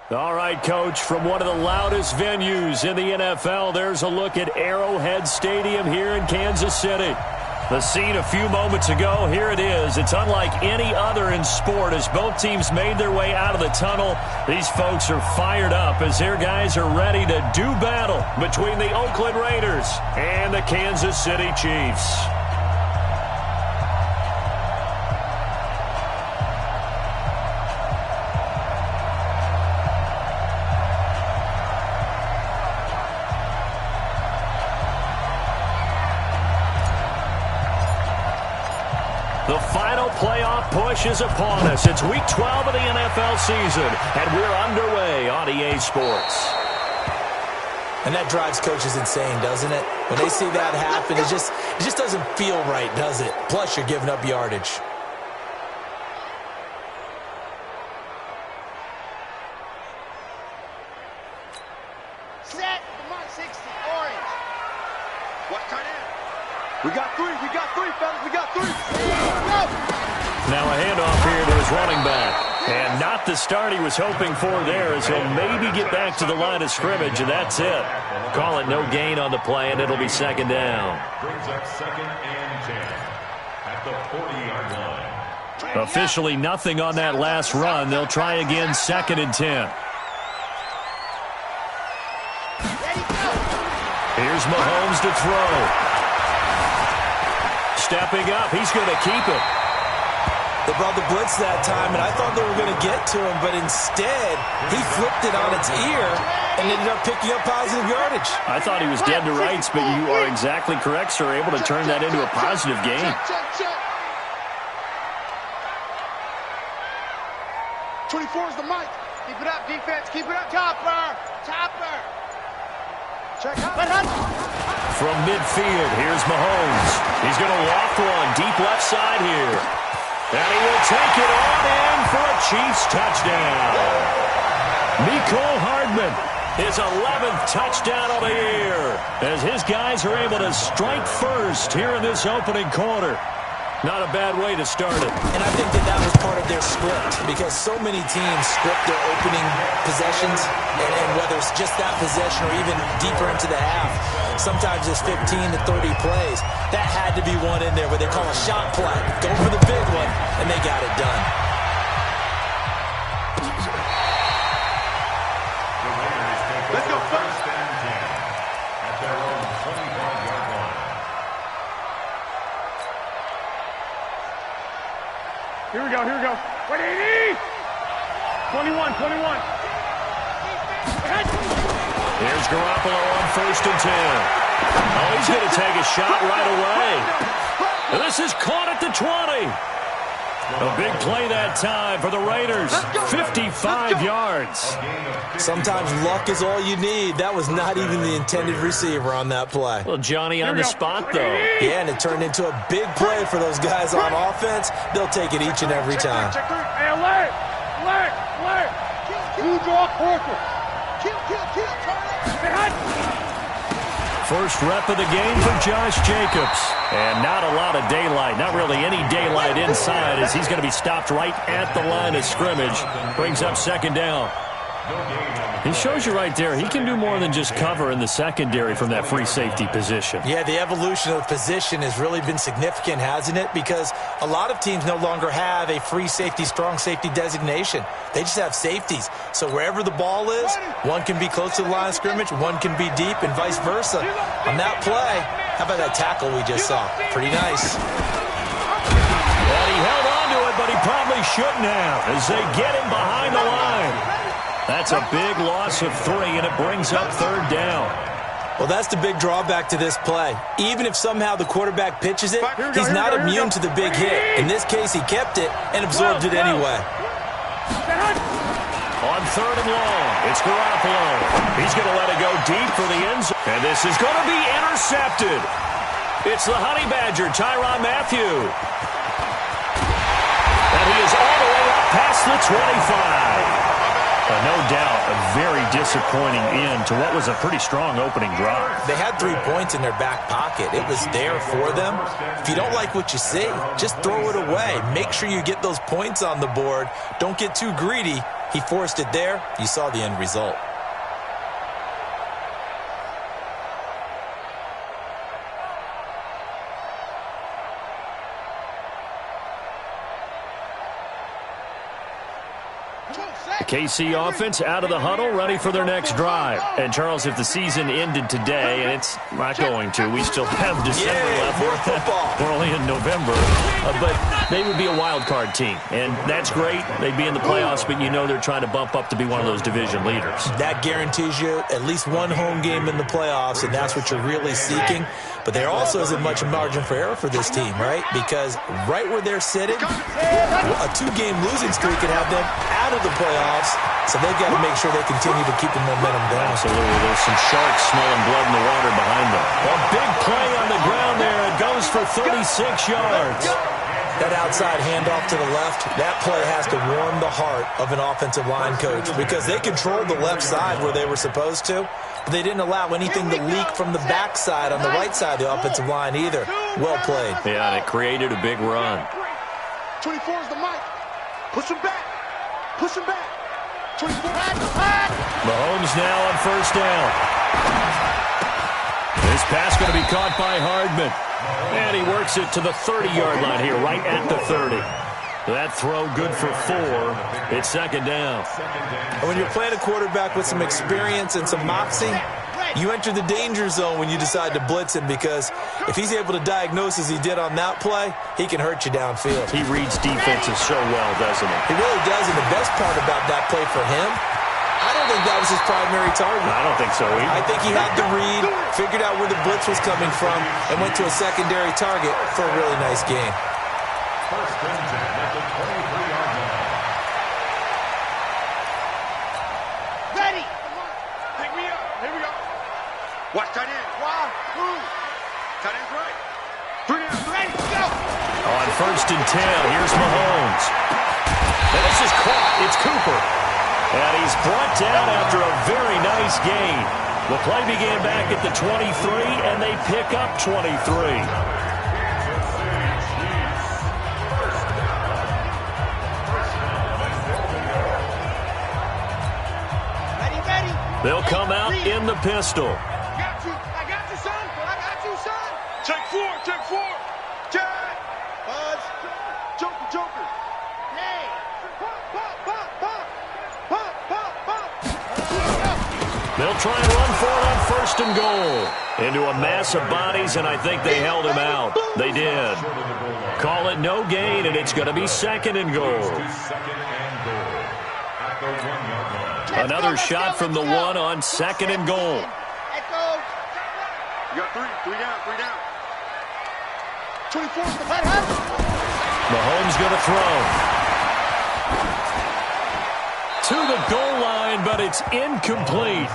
All right, Coach, from one of the loudest venues in the NFL, there's a look at Arrowhead Stadium here in Kansas City. The scene a few moments ago, here it is. It's unlike any other in sport as both teams made their way out of the tunnel. These folks are fired up as their guys are ready to do battle between the Oakland Raiders and the Kansas City Chiefs. The final playoff push is upon us. It's Week 12 of the NFL season, and we're underway on EA Sports. And that drives coaches insane, doesn't it? When they see that happen, it just doesn't feel right, does it? Plus, you're giving up yardage. Set, mark 60, orange. What tight end? We got three, fellas, we got three. Now a handoff here to his running back. And not the start he was hoping for there as he'll maybe get back to the line of scrimmage, and that's it. Call it no gain on the play, and it'll be second down. Brings up 2nd and 10 at the 40-yard line. Officially nothing on that last run. They'll try again 2nd and 10. Here's Mahomes to throw. Stepping up, he's going to keep it. They brought the blitz that time, and I thought they were going to get to him, but instead, he flipped it on its ear and ended up picking up positive yardage. I thought he was dead to rights, but you are exactly correct, sir. Able to turn that into a positive gain. 24 is the mic. Keep it up, defense. Keep it up, Topper. Check out. From midfield, here's Mahomes. He's going to loft one deep left side here. And he will take it on in for a Chiefs touchdown. Mecole Hardman, his 11th touchdown of the year, as his guys are able to strike first here in this opening quarter. Not a bad way to start it. And I think that was part of their script, because so many teams script their opening possessions, and whether it's just that possession or even deeper into the half, sometimes it's 15 to 30 plays. That had to be one in there where they call a shot play. Go for the big one, and they got it done. Let's go, first. At their own 25-yard line. Here we go. 180! 21. Here's Garoppolo on 1st and 10. Oh, he's going to take a shot right away. And this is caught at the 20. A big play that time for the Raiders. 55 yards. Sometimes luck is all you need. That was not even the intended receiver on that play. Well, Johnny on the spot, though. Yeah, and it turned into a big play for those guys on offense. They'll take it each and every time. Hey, alert! You draw corker. First rep of the game for Josh Jacobs. And not a lot of daylight, not really any daylight inside, as he's going to be stopped right at the line of scrimmage. Brings up 2nd down. He shows you right there, he can do more than just cover in the secondary from that free safety position. Yeah, the evolution of the position has really been significant, hasn't it? Because a lot of teams no longer have a free safety, strong safety designation. They just have safeties. So wherever the ball is, one can be close to the line of scrimmage, one can be deep, and vice versa. On that play, how about that tackle we just saw? Pretty nice. And he held on to it, but he probably shouldn't have, as they get him behind the line. That's a big loss of 3, and it brings up 3rd down. Well, that's the big drawback to this play. Even if somehow the quarterback pitches it, he's not immune to the big hit. In this case, he kept it and absorbed it anyway. On 3rd and long, it's Garoppolo. He's going to let it go deep for the end zone. And this is going to be intercepted. It's the Honey Badger, Tyrann Mathieu. And he is all the way up past the 25. No doubt, a very disappointing end to what was a pretty strong opening drive. They had 3 points in their back pocket. It was there for them. If you don't like what you see, just throw it away. Make sure you get those points on the board. Don't get too greedy. He forced it there. You saw the end result. The KC offense out of the huddle, ready for their next drive. And, Charles, if the season ended today, and it's not going to, we still have December left. More football. We're only in November. But they would be a wild card team, and that's great. They'd be in the playoffs, but you know they're trying to bump up to be one of those division leaders. That guarantees you at least one home game in the playoffs, and that's what you're really seeking. But there also isn't much margin for error for this team, right? Because right where they're sitting, a 2-game losing streak could have them out of the playoffs, so they've got to make sure they continue to keep the momentum going. Absolutely. There's some sharks smelling blood in the water behind them. A big play on the ground there. It goes for 36 yards. That outside handoff to the left, that play has to warm the heart of an offensive line coach because they controlled the left side where they were supposed to, but they didn't allow anything to leak from the backside on the right side of the offensive line either. Well played. Yeah, and it created a big run. 24 is the mic. Push him back. Push him back. 24. Mahomes now on first down. This pass going to be caught by Hardman. And he works it to the 30-yard line here, right at the 30. That throw good for 4. It's second down. And when you're playing a quarterback with some experience and some moxie, you enter the danger zone when you decide to blitz him because if he's able to diagnose as he did on that play, he can hurt you downfield. He reads defenses so well, doesn't he? He really does, and the best part about that play for him, I don't think that was his primary target. I don't think so either. I think he had the read, figured out where the blitz was coming from, and went to a secondary target for a really nice gain. First and 10 at the 23-yard line. Ready. Pick me up. Here we go. Watch tight end. Wow. Tight end's right. 3 down. Ready. Go. On first and 10, here's Mahomes. And this is caught. It's Cooper. And he's brought down after a very nice gain. The play began back at the 23, and they pick up 23. Ready. They'll come out in the pistol. I got you, son. Take 4. Jack. Buzz. Joker. Hey. They'll try and run for it on first and goal. Into a mass of bodies, and I think they held him out. They did. Call it no gain, and it's going to be second and goal. Another shot from the 1 on second and goal. You got 3 down. 24. Mahomes going to throw. To the goal line, but it's incomplete.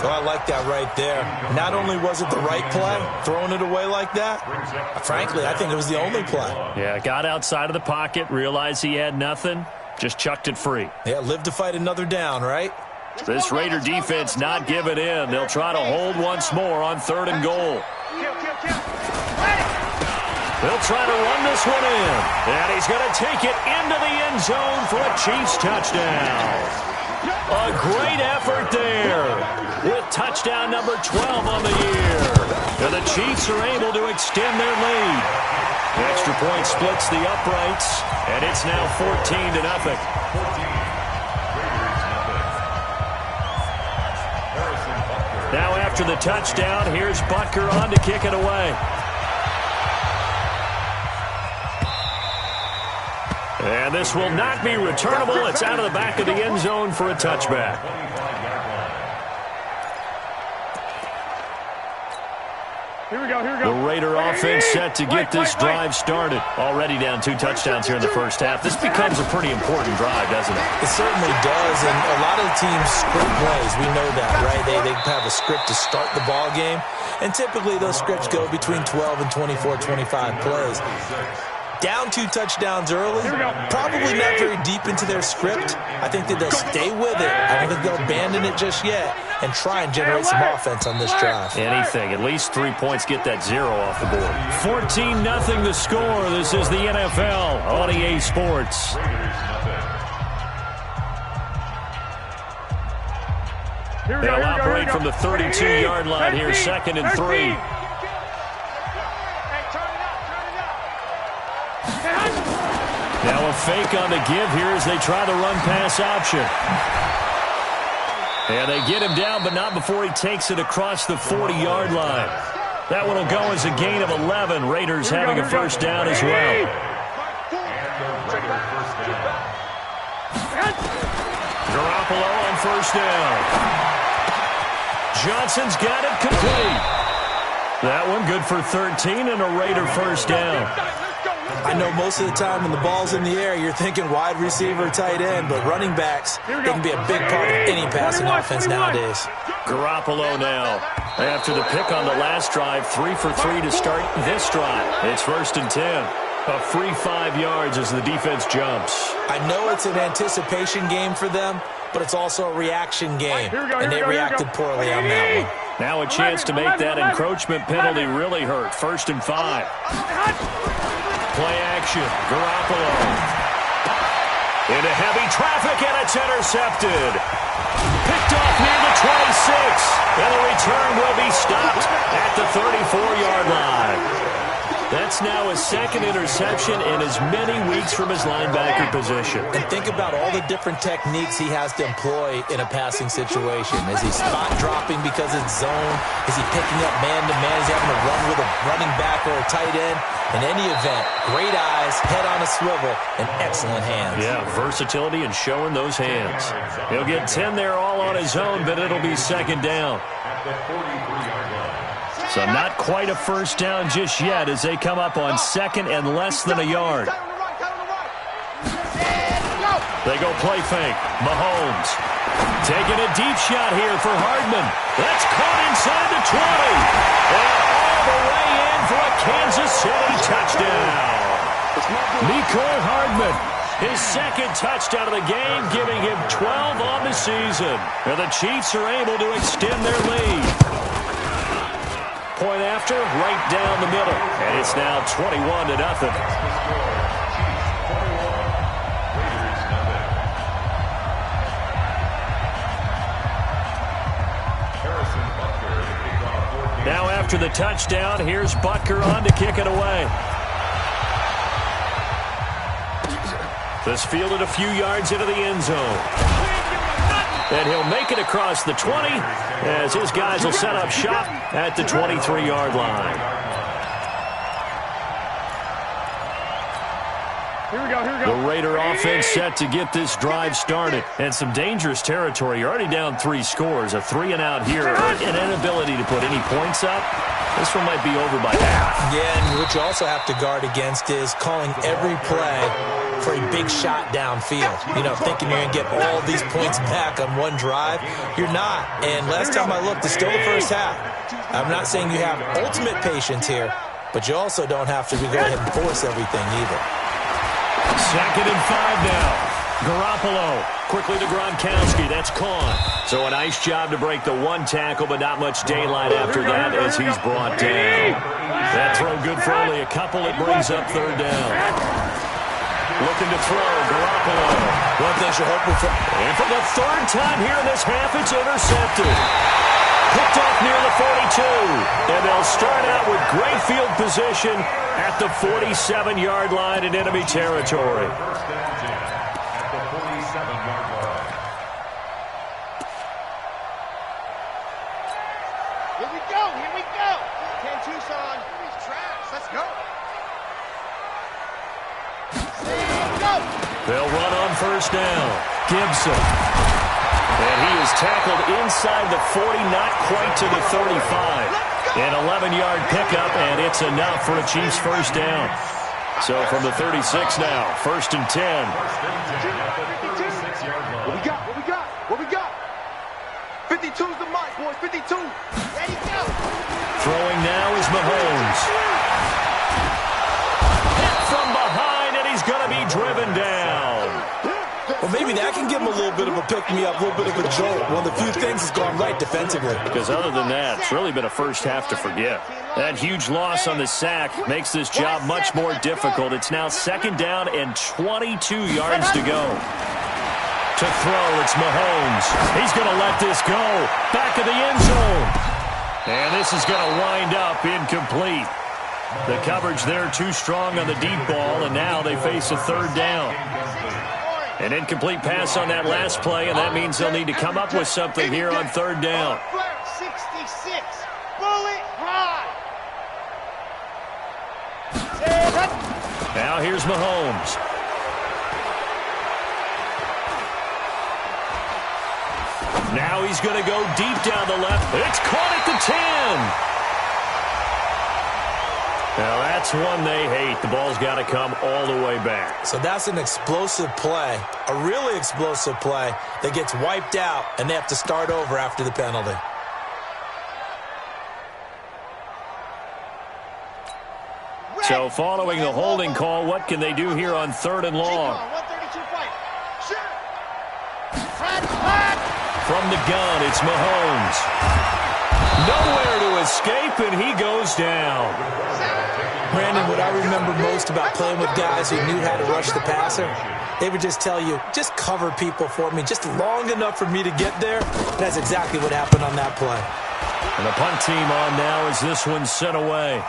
So I like that right there. Not only was it the right play, throwing it away like that, frankly, I think it was the only play. Yeah, got outside of the pocket, realized he had nothing, just chucked it free. Yeah, live to fight another down, right? This Raider defense not giving in. They'll try to hold once more on third and goal. They'll try to run this one in. And he's going to take it into the end zone for a Chiefs touchdown. A great effort there with touchdown number 12 on the year. And the Chiefs are able to extend their lead. The extra point splits the uprights, and it's now 14-0. Now after the touchdown, here's Butker on to kick it away. And this will not be returnable. It's out of the back of the end zone for a touchback. Here we go. The Raider offense set to get this drive started. Already down 2 touchdowns here in the first half. This becomes a pretty important drive, doesn't it? It certainly does, and a lot of the teams script plays. We know that, right? They have a script to start the ball game, and typically those scripts go between 12 and 24, 25 plays. Down 2 touchdowns early, probably not very deep into their script. I think that they'll stay with it. I don't think they'll abandon it just yet and try and generate some offense on this drive. Anything. At least 3 points, get that 0 off the board. 14-0 the score. This is the NFL on EA Sports. They'll operate from the 32-yard line here, 2nd and 3. Now a fake on the give here as they try the run-pass option. And they get him down, but not before he takes it across the 40-yard line. That one will go as a gain of 11. Raiders having a first down as well. Garoppolo on first down. Johnson's got it complete. That one good for 13 and a Raider first down. I know most of the time when the ball's in the air, you're thinking wide receiver, tight end, but running backs, they can be a big part of any passing offense nowadays. Garoppolo now. After the pick on the last drive, 3 for 3 to start this drive. It's 1st and 10. A free 5 yards as the defense jumps. I know it's an anticipation game for them, but it's also a reaction game, and they reacted poorly on that one. Now a chance to make that encroachment penalty really hurt. 1st and 5. Play action. Garoppolo. Into heavy traffic, and it's intercepted. Picked off near the 26. And the return will be stopped at the 34-yard line. That's now his 2nd interception in as many weeks from his linebacker position. And think about all the different techniques he has to employ in a passing situation. Is he spot dropping because it's zone? Is he picking up man-to-man? Is he having to run with a running back or a tight end? In any event, great eyes, head on a swivel, and excellent hands. Yeah, versatility and showing those hands. He'll get 10 there all on his own, but it'll be 2nd down. So not quite a first down just yet as they come up on 2nd and less than a yard. They go play fake. Mahomes taking a deep shot here for Hardman. That's caught inside the 20. And all the way in for a Kansas City touchdown. Mecole Hardman, his 2nd touchdown of the game, giving him 12 on the season. And the Chiefs are able to extend their lead. Point after, right down the middle. And it's now 21-0. Now after the touchdown, here's Butker on to kick it away. This fielded a few yards into the end zone. And he'll make it across the 20 as his guys will set up shop at the 23-yard line. The Raider offense set to get this drive started. And some dangerous territory. You're already down 3 scores. A 3-and-out here. An inability to put any points up. This one might be over by half. Yeah, and what you also have to guard against is calling every play for a big shot downfield. You know, thinking you're going to get all these points back on one drive. You're not. And last time I looked, it's still the first half. I'm not saying you have ultimate patience here, but you also don't have to go ahead and force everything either. 2nd and 5 now. Garoppolo quickly to Gronkowski. That's Kahn. So a nice job to break the 1 tackle, but not much daylight after that as he's brought down. That throw good for only a couple. It brings up 3rd down. Looking to throw, Garoppolo. One thing you're hoping for. And for the 3rd time here in this half, it's intercepted. Picked off near the 42. And they'll start out with great field position at the 47-yard line in enemy territory. Here we go, here we go. 10 Tucson. He's trash. Let's go. They'll run on first down. Gibson. And he is tackled inside the 40, not quite to the 35. An 11-yard pickup, and it's enough for a Chiefs first down. So from the 36 now, 1st and 10. What we got? What we got? What we got? 52's the mark, boys. 52. Ready, go. Throwing now is Mahomes. Hit from behind. bit of a pick-me-up, a little bit of a jolt. One of the few things that's gone right defensively. Because other than that, it's really been a first half to forget. That huge loss on the sack makes this job much more difficult. It's now 2nd down and 22 yards to go. To throw, it's Mahomes. He's going to let this go. Back of the end zone. And this is going to wind up incomplete. The coverage there too strong on the deep ball, and now they face a 3rd down. An incomplete pass on that last play, and that means they'll need to come up with something here on 3rd down. 66, bullet high. Now here's Mahomes. Now he's going to go deep down the left. It's caught at the 10. Now that's one they hate. The ball's got to come all the way back. So that's an explosive play, a really explosive play that gets wiped out, and they have to start over after the penalty. So following the holding call, what can they do here on 3rd and long? From the gun, it's Mahomes. Nowhere to escape, and he goes down. Brandon, what I remember most about playing with guys who knew how to rush the passer, they would just tell you, just cover people for me, just long enough for me to get there. That's exactly what happened on that play. And the punt team on now as this one's sent away.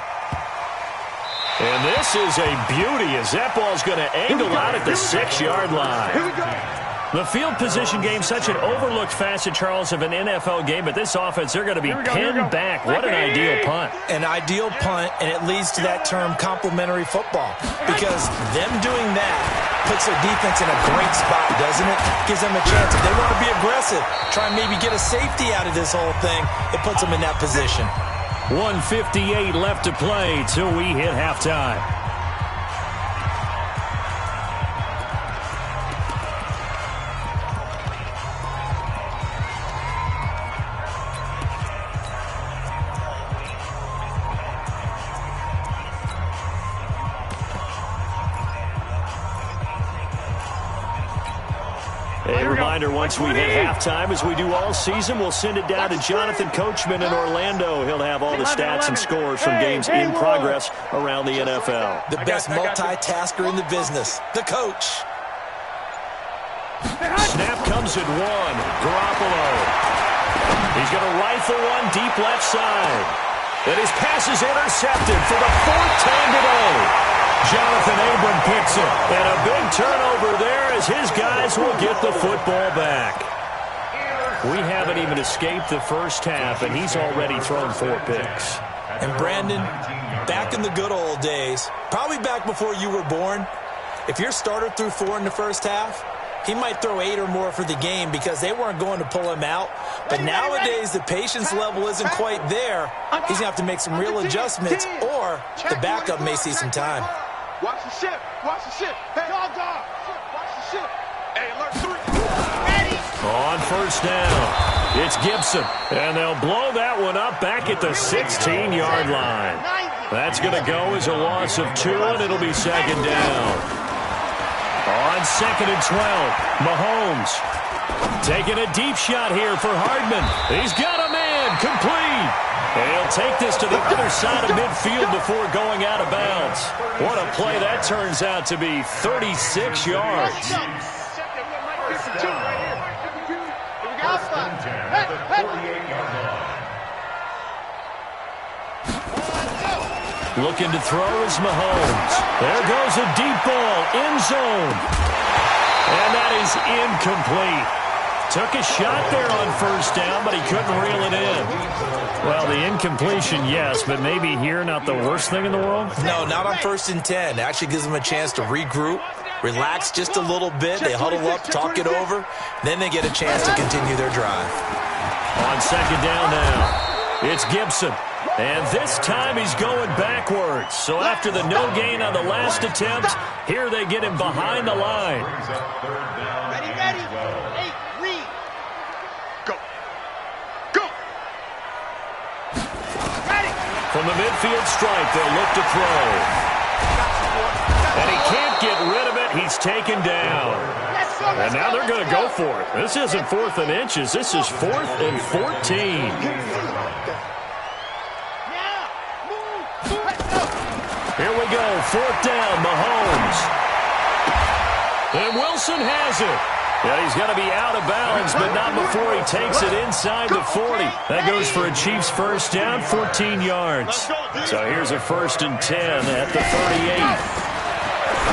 And this is a beauty as that ball's going to angle out at the 6-yard line. Here we go. The field position game, such an overlooked facet, Charles, of an NFL game, but this offense, they're going to be pinned back. What an ideal punt. An ideal punt, and it leads to that term complementary football, because them doing that puts their defense in a great spot, doesn't it? Gives them a chance. If they want to be aggressive, try and maybe get a safety out of this whole thing, it puts them in that position. 1:58 left to play till we hit halftime. A reminder, once we hit halftime, as we do all season, we'll send it down to Jonathan Coachman in Orlando. He'll have all the stats and scores from games in progress around the NFL. The best multitasker in the business, the coach. Snap comes at 1. Garoppolo. He's going to rifle one deep left side. And his pass is intercepted for the 4th time today. Jonathan Abram picks it. And a big turnover there as his guys will get the football back. We haven't even escaped the first half, and he's already thrown 4 picks. And Brandon, back in the good old days, probably back before you were born, if your starter threw 4 in the first half, he might throw 8 or more for the game because they weren't going to pull him out. But nowadays, the patience level isn't quite there. He's going to have to make some real adjustments, or the backup may see some time. Watch the ship. Watch the ship. Hey, dog. Watch the ship. Hey, alert 3. Ready. On 1st down, it's Gibson. And they'll blow that one up back at the 16-yard line. That's going to go as a loss of 2, and it'll be 2nd down. On 2nd and 12, Mahomes taking a deep shot here for Hardman. He's got a man, complete. And he'll take this to the other side of midfield before going out of bounds. What a play that turns out to be, 36 yards. Looking to throw is Mahomes. There goes a deep ball, end zone. And that is incomplete. Took a shot there on 1st down, but he couldn't reel it in. Well, the incompletion, yes, but maybe here not the worst thing in the world? No, not on 1st and 10. It actually gives them a chance to regroup, relax just a little bit. They huddle up, talk it over. Then they get a chance to continue their drive. On 2nd down now, it's Gibson. And this time he's going backwards. So after the no gain on the last attempt, here they get him behind the line. Ready. Hey, read. Go. Ready. From the midfield stripe, they'll look to throw. And he can't get rid of it. He's taken down. And now they're going to go for it. This isn't 4th and inches. This is 4th and 14. Here we go. 4th down, Mahomes. And Wilson has it. Yeah, he's got to be out of bounds, but not before he takes it inside the 40. That goes for a Chiefs first down, 14 yards. So here's a 1st and 10 at the 38.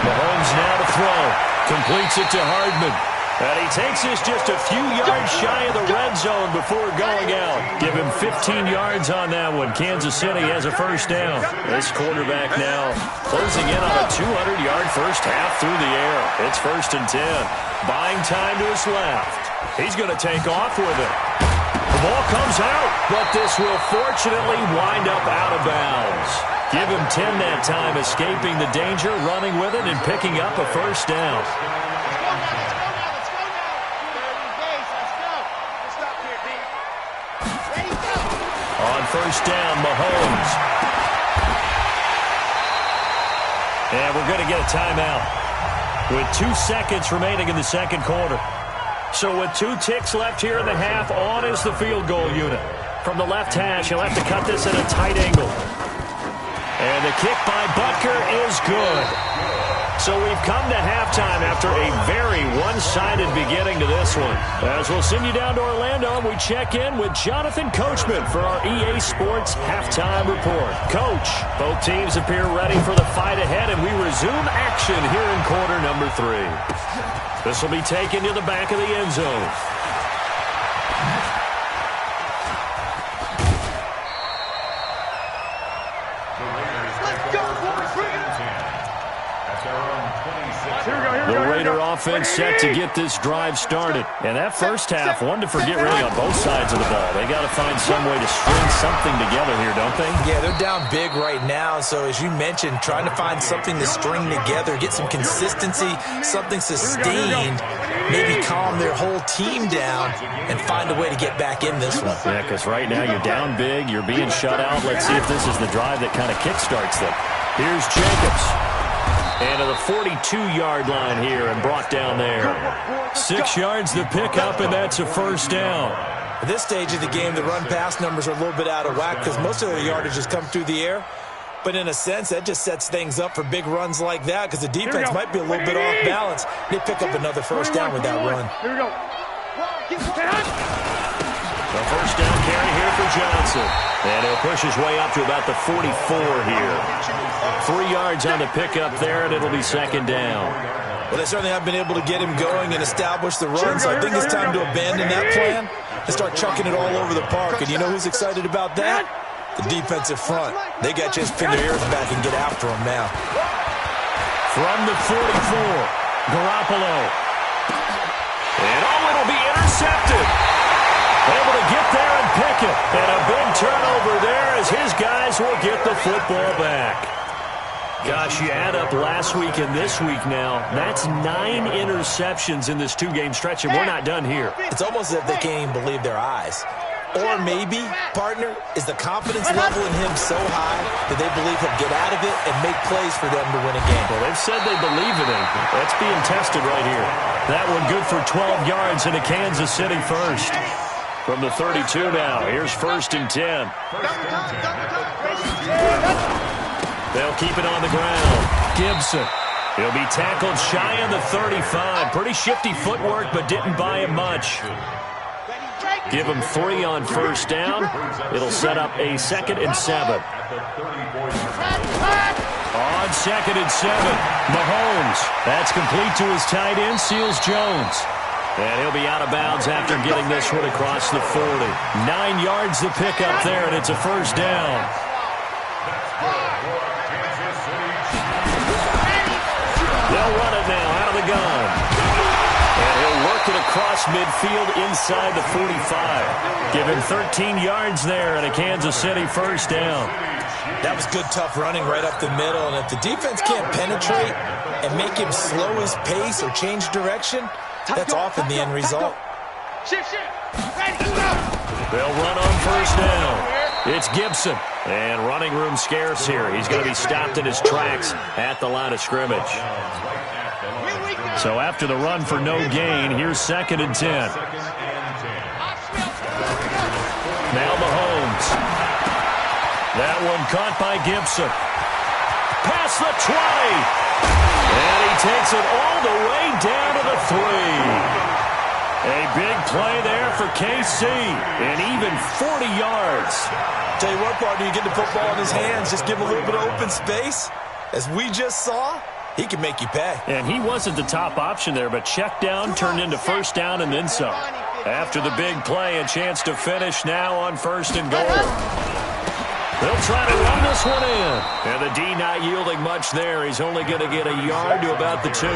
Mahomes now to throw. Completes it to Hardman. And he takes this just a few yards shy of the red zone before going out. Give him 15 yards on that one. Kansas City has a first down. This quarterback now closing in on a 200-yard first half through the air. It's 1st and 10. Buying time to his left. He's going to take off with it. The ball comes out, but this will fortunately wind up out of bounds. Give him 10 that time, escaping the danger, running with it, and picking up a first down. On first down, Mahomes. And we're going to get a timeout with 2 seconds remaining in the second quarter. So with 2 ticks left here in the half, on is the field goal unit. From the left hash, he'll have to cut this at a tight angle. And the kick by Butker is good. So we've come to halftime after a very one-sided beginning to this one. As we'll send you down to Orlando, we check in with Jonathan Coachman for our EA Sports Halftime Report. Coach, both teams appear ready for the fight ahead, and we resume action here in quarter number 3. This will be taken to the back of the end zone. The Raider offense set to get this drive started. And that first half, one to forget really on both sides of the ball. They got to find some way to string something together here, don't they? Yeah, they're down big right now. So as you mentioned, trying to find something to string together, get some consistency, something sustained, maybe calm their whole team down and find a way to get back in this one. Yeah, because right now you're down big, you're being shut out. Let's see if this is the drive that kind of kickstarts them. Here's Jacobs. And to the 42-yard line here and brought down there. 6 yards the pickup, and that's a first down. At this stage of the game, the run-pass numbers are a little bit out of whack because most of their yardage has come through the air. But in a sense, that just sets things up for big runs like that because the defense might be a little bit off balance. They pick up another first down with that run. Here we go. The first down carry here for Johnson. And he'll push his way up to about the 44 here. 3 yards on the pickup there, and it'll be second down. Well, they certainly have been able to get him going and establish the run, so I think it's time to abandon that plan and start chucking it all over the park. And you know who's excited about that? The defensive front. They got just pin their ears back and get after him now. From the 44, Garoppolo. And it'll be intercepted. Able to get there and pick it. And a big turnover there as his guys will get the football back. Gosh, you add up last week and this week now. That's 9 interceptions in this 2-game stretch, and we're not done here. It's almost as if they can't even believe their eyes. Or maybe, partner, is the confidence level in him so high that they believe he'll get out of it and make plays for them to win a game. Well, they've said they believe in him. That's being tested right here. That one good for 12 yards into Kansas City first. From the 32 now, here's 1st and 10. They'll keep it on the ground. Gibson. He'll be tackled shy of the 35. Pretty shifty footwork, but didn't buy him much. Give him 3 on first down. It'll set up a 2nd and 7. On 2nd and 7, Mahomes. That's complete to his tight end, Seals Jones. And he'll be out of bounds after getting this one across the 40. 9 yards the pickup there, and it's a first down. They'll run it now out of the gun. And he'll work it across midfield inside the 45. Give him 13 yards there and a Kansas City first down. That was good, tough running right up the middle. And if the defense can't penetrate and make him slow his pace or change direction, that's often the end result. They'll run on first down. It's Gibson. And running room scarce here. He's going to be stopped in his tracks at the line of scrimmage. So after the run for no gain, here's 2nd and 10. Now Mahomes. That one caught by Gibson. Past the 20. And he takes it all the way down to the 3. A big play there for KC, and even 40 yards. Tell you what, partner, you get the football in his hands, just give him a little bit of open space. As we just saw, he can make you pay. And he wasn't the top option there, but check down turned into 1st down and then some. After the big play, a chance to finish now on 1st and goal. They'll try to run this one in. And the D not yielding much there. He's only going to get a yard to about the 2.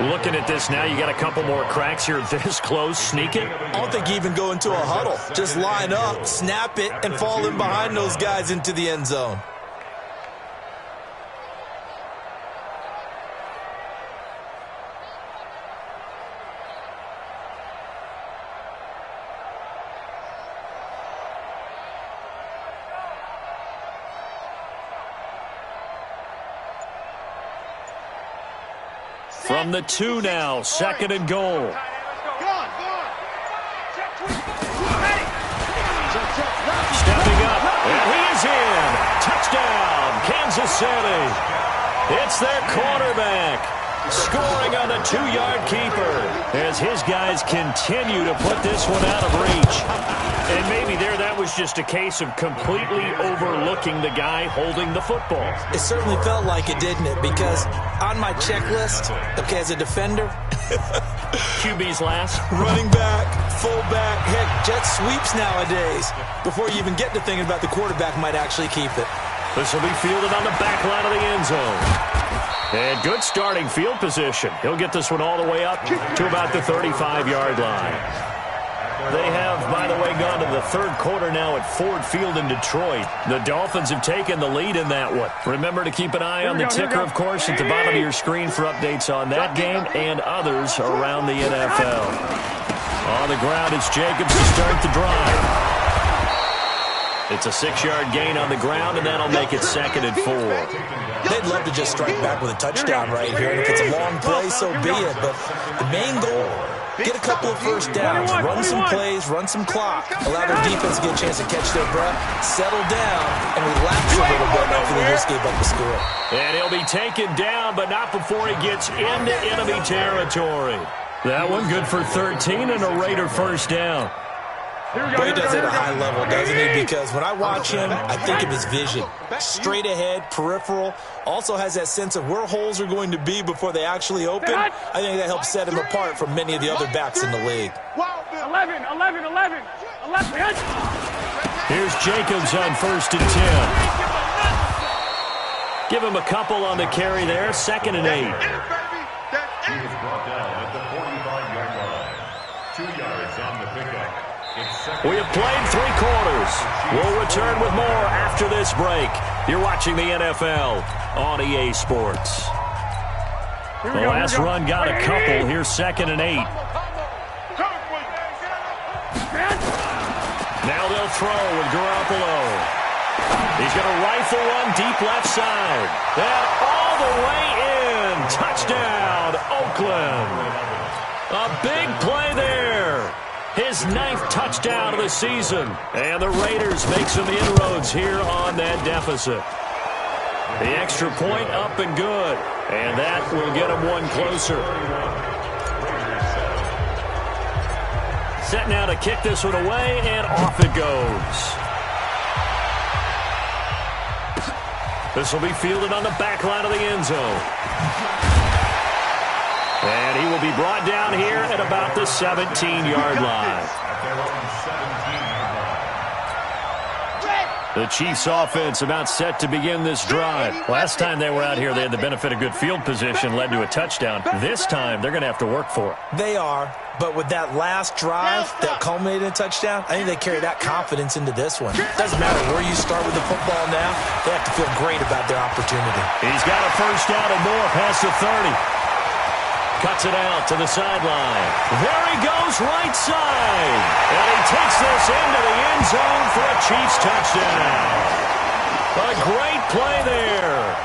Looking at this now, you got a couple more cracks here this close. Sneak it. I don't think you even go into a huddle. Just line up, snap it, and fall in behind those guys into the end zone. From the 2 now, 2nd and goal. Stepping up, and he is in. Touchdown, Kansas City. It's their quarterback scoring on the 2-yard keeper as his guys continue to put this one out of reach. And maybe that was just a case of completely overlooking the guy holding the football. It certainly felt like it, didn't it? Because on my checklist, okay, as a defender, QB's last. Running back, fullback, heck, jet sweeps nowadays. Before you even get to thinking about the quarterback might actually keep it. This will be fielded on the back line of the end zone. And good starting field position. He'll get this one all the way up to about the 35-yard line. They have, by the way, gone to the 3rd quarter now at Ford Field in Detroit. The Dolphins have taken the lead in that one. Remember to keep an eye on the ticker, of course, at the bottom of your screen for updates on that game and others around the NFL. On the ground, it's Jacobs to start the drive. It's a 6-yard gain on the ground, and that'll make it 2nd and 4. They'd love to just strike back with a touchdown right here. And if it's a long play, so be it. But the main goal, get a couple of 1st downs, run some plays, run some clock, allow their defense to get a chance to catch their breath, settle down, and relax a little bit after they just gave up the score. And he'll be taken down, but not before he gets into enemy territory. That one good for 13 and a Raider 1st down. Boy, he does it at a high level, doesn't he? Because when I watch him, I think of his vision. Straight ahead, peripheral. Also has that sense of where holes are going to be before they actually open. I think that helps set him apart from many of the other backs in the league. 11. Here's Jacobs on 1st and 10. Give him a couple on the carry there. 2nd and 8. He is brought down at the 45-yard line. 2 yards on the pickup. We have played 3 quarters. We'll return with more after this break. You're watching the NFL on EA Sports. The last run got a couple. Here's 2nd and 8. Now they'll throw with Garoppolo. He's going to rifle one deep left side. And all the way in. Touchdown, Oakland. A big play there. His 9th touchdown of the season. And the Raiders make some inroads here on that deficit. The extra point up and good. And that will get them one closer. Set now to kick this one away, and off it goes. This will be fielded on the back line of the end zone. And he will be brought down here at about the 17-yard line. The Chiefs offense about set to begin this drive. Last time they were out here, they had the benefit of good field position, led to a touchdown. This time, they're going to have to work for it. They are, but with that last drive that culminated in a touchdown, I think they carry that confidence into this one. Doesn't matter where you start with the football now, they have to feel great about their opportunity. He's got a 1st down and more past the 30. Cuts it out to the sideline. There he goes, right side. And he takes this into the end zone for a Chiefs touchdown. A great play there.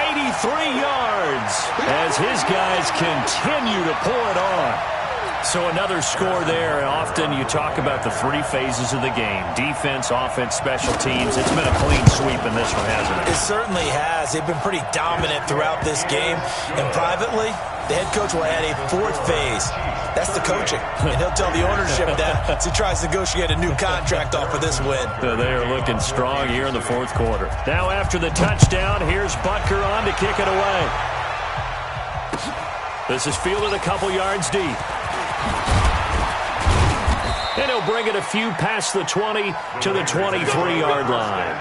83 yards as his guys continue to pour it on. So another score there. Often you talk about the three phases of the game: defense, offense, special teams. It's been a clean sweep in this one, hasn't it? It certainly has. They've been pretty dominant throughout this game. And privately, the head coach will add a fourth phase. That's the coaching. And he'll tell the ownership that as he tries to negotiate a new contract off of this win. They are looking strong here in the fourth quarter. Now after the touchdown, here's Butker on to kick it away. This is fielded a couple yards deep. And he'll bring it a few past the 20 to the 23-yard line.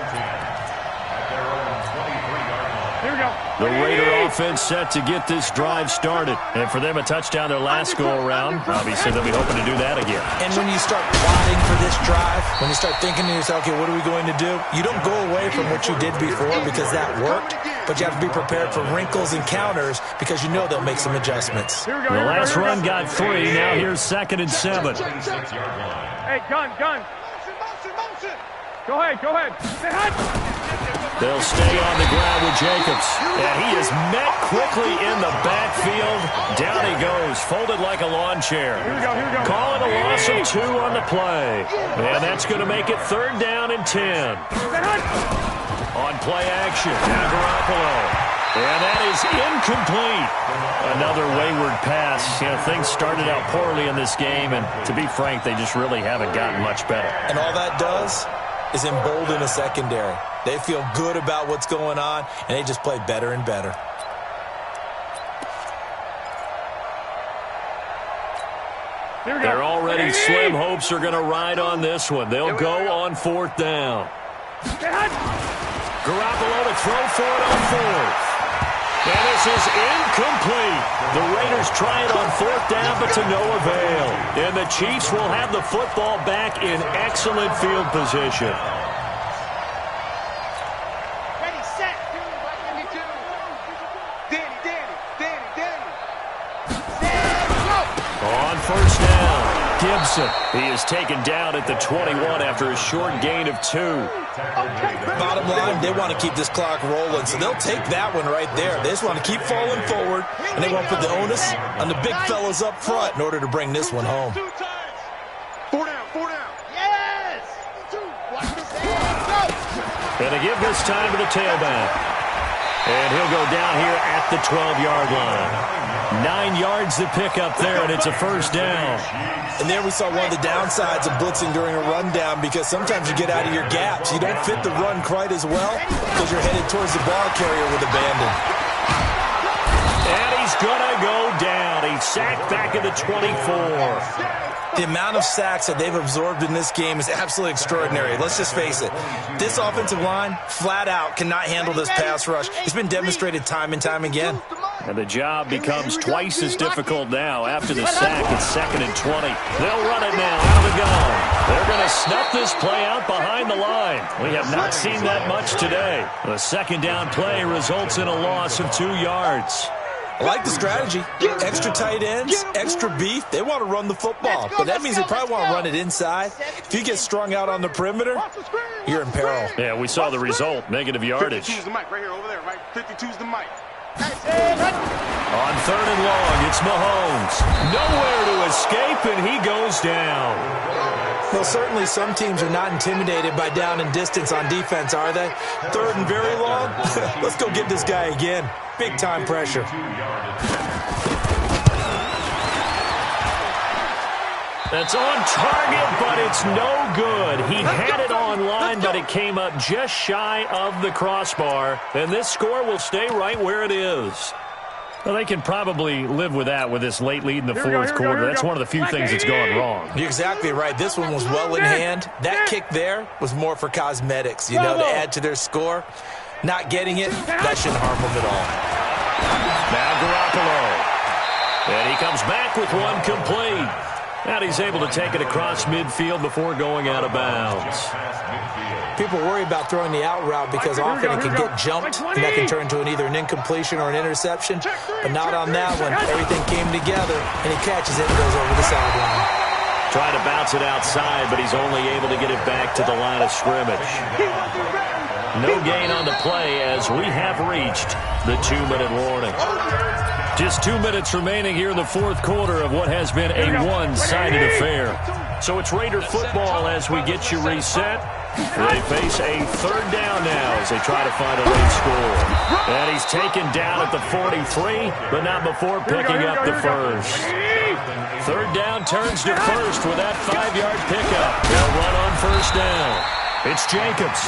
Here we go. The Raider offense set to get this drive started. And for them, a touchdown their last go-around. Obviously, they'll be hoping to do that again. And when you start plotting for this drive, when you start thinking to yourself, okay, what are we going to do? You don't go away from what you did before because that worked. But you have to be prepared for wrinkles and counters because you know they'll make some adjustments. Here we go. The last run got 3. Now here's 2nd and 7. Hey, gun. Go ahead. Say hi. They'll stay on the ground with Jacobs. And he is met quickly in the backfield. Down he goes, folded like a lawn chair. Here we go. Calling a loss of 2 on the play. And that's going to make it 3rd down and 10. On play action, now Garoppolo. And that is incomplete. Another wayward pass. Things started out poorly in this game, and to be frank, they just really haven't gotten much better. And all that does is embolden a secondary. They feel good about what's going on, and they just play better and better. They're already slim hopes are going to ride on this one. They'll go on 4th down. Garoppolo to throw for it on 4th. And this is incomplete. The Raiders try it on 4th down, but to no avail. And the Chiefs will have the football back in excellent field position. Ready, set. Danny. On 1st down, Gibson. He is taken down at the 21 after a short gain of 2. Bottom line, they want to keep this clock rolling, so they'll take that one right there. They just want to keep falling forward, and they want to put the onus on the big fellas up front in order to bring this one home. 4 down. Yes. 2. Watch this. Go. And they give this time to the tailback. And he'll go down here at the 12-yard line. 9 yards to pick up there, and it's a 1st down. And there we saw one of the downsides of blitzing during a rundown because sometimes you get out of your gaps. You don't fit the run quite as well because you're headed towards the ball carrier with abandon. And he's going to go down. He's sacked back at the 24. The amount of sacks that they've absorbed in this game is absolutely extraordinary. Let's just face it. This offensive line, flat out, cannot handle this pass rush. It's been demonstrated time and time again. And the job becomes twice as difficult now after the sack. It's 2nd and 20. They'll run it now out of the gun. They're going to snuff this play out behind the line. We have not seen that much today. The 2nd down play results in a loss of 2 yards. I like the strategy. Extra tight ends, extra beef. They want to run the football, but that means they probably want to run it inside. If you get strung out on the perimeter, you're in peril. Yeah, we saw the result, negative yardage. 52's the mic right here, over there, right? 52's the mic. On 3rd and long, it's Mahomes. Nowhere to escape, and he goes down. Well, certainly some teams are not intimidated by down and distance on defense, are they? 3rd and very long? Let's go get this guy again. Big-time pressure. That's on target, but it's no good. He had it on line, but it came up just shy of the crossbar. And this score will stay right where it is. Well, they can probably live with that with this late lead in the fourth quarter. That's one of the few things that's gone wrong. You're exactly right. This one was well in hand. That kick there was more for cosmetics, to add to their score. Not getting it, that shouldn't harm them at all. Now Garoppolo. And he comes back with one complete. And he's able to take it across midfield before going out of bounds. People worry about throwing the out route because often it can get jumped, and that can turn into either an incompletion or an interception. But not on that one. Everything came together, and he catches it and goes over the sideline. Trying to bounce it outside, but he's only able to get it back to the line of scrimmage. No gain on the play as we have reached the 2-minute warning. Just 2 minutes remaining here in the fourth quarter of what has been a one-sided affair. So it's Raider football as we get you reset. They face a third down now as they try to find a late score. And he's taken down at the 43, but not before picking up the first. Third down turns to first with that 5-yard pickup. They'll run on first down. It's Jacobs.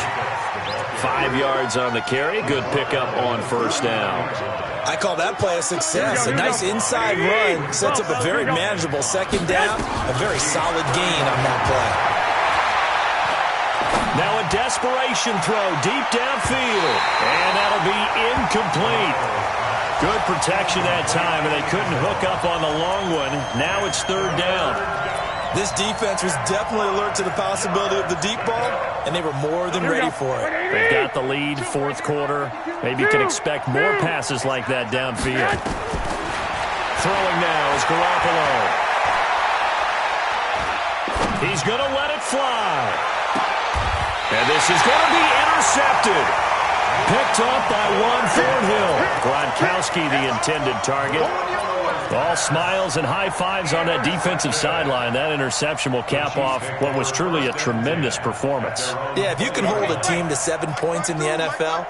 5 yards on the carry. Good pickup on first down. I call that play a success. A nice inside run sets up a very manageable second down. A very solid gain on that play. Now a desperation throw deep downfield. And that'll be incomplete. Good protection that time, and they couldn't hook up on the long one. Now it's third down. This defense was definitely alert to the possibility of the deep ball, and they were more than ready for it. They've got the lead, fourth quarter. Maybe you can expect more passes like that downfield. Throwing now is Garoppolo. He's going to let it fly. And this is going to be intercepted. Picked up by Juan Thornhill. Gronkowski, the intended target. All smiles and high fives on that defensive sideline. That interception will cap off what was truly a tremendous performance. Yeah, if you can hold a team to 7 points in the NFL,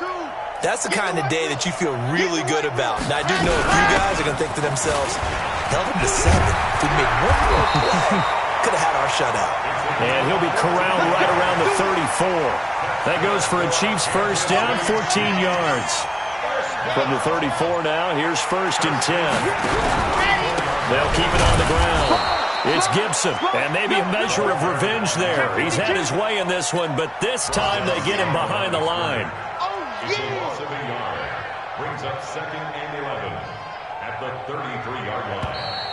that's the kind of day that you feel really good about. Now, I do know a few guys are going to think to themselves, held them to 7. If we made one more play, could have had our shutout. And he'll be corralled right around the 34. That goes for a Chiefs first down, 14 yards. From the 34 now, here's first and 10. They'll keep it on the ground. It's Gibson, and maybe a measure of revenge there. He's had his way in this one, but this time they get him behind the line. It's a loss of a yard. Brings up second and 11 at the 33-yard line.